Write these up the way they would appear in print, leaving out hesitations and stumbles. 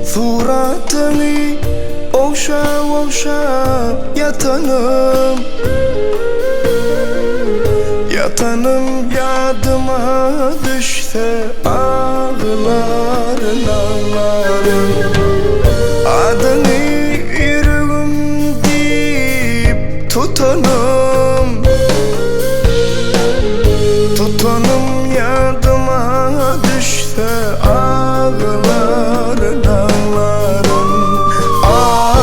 Suratını okşa okşa yatanım, yatanım yadıma düşse ağlarım ağlarım. Adını yüreğim deyip tutanım, tutanım yadıma düşse ağlarım ağlarım.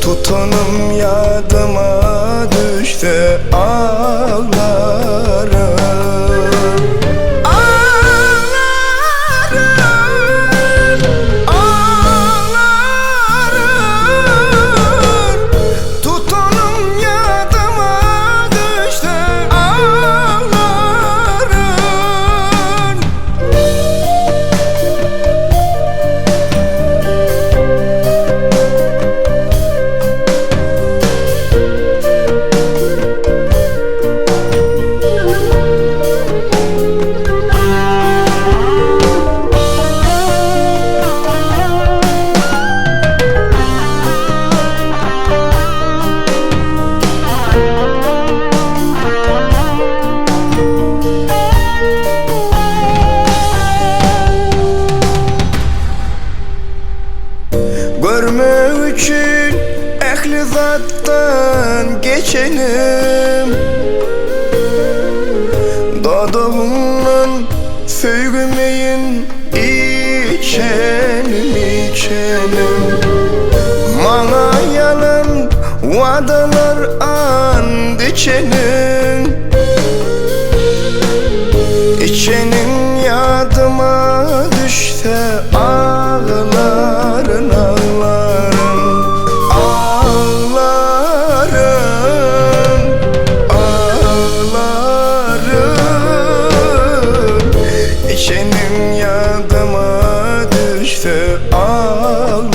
Tutanım yadıma düşse ağlarım. Görmek için ehli zattan geçenim, dadağımdan sevmeyin içenim içenim. Bana yalan vadalar and içenim, içenim yadıma düşse ağlarım ağlarım ağlarım ağlarım. İçenim yadıma düşse ağlarım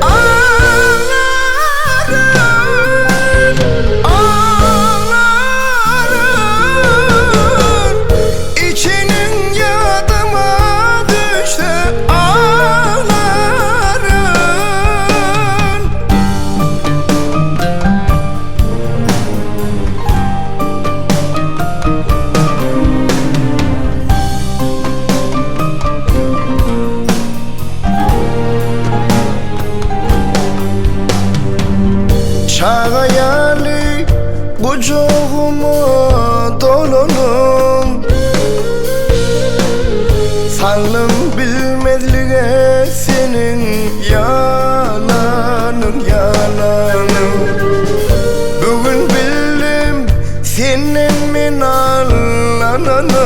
ağlarım ağlarım. İçenim yadıma düşse ağlarım. Çağayalı kucağıma dolanım, sanlım bilmezliğe senin yalanın yalanın. Bugün bildim senin min ağlananım,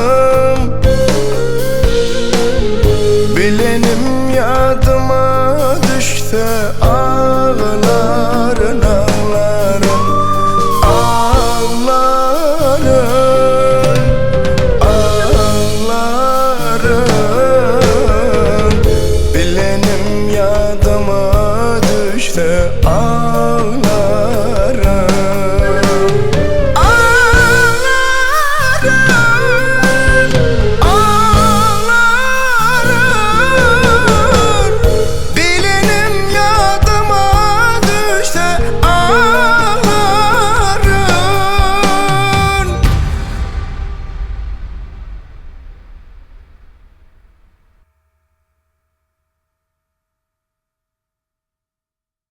bilenim yadıma düşse ağlarım ağlarım ağlarım ağlarım. Bilenim yadıma düşse ağlarım.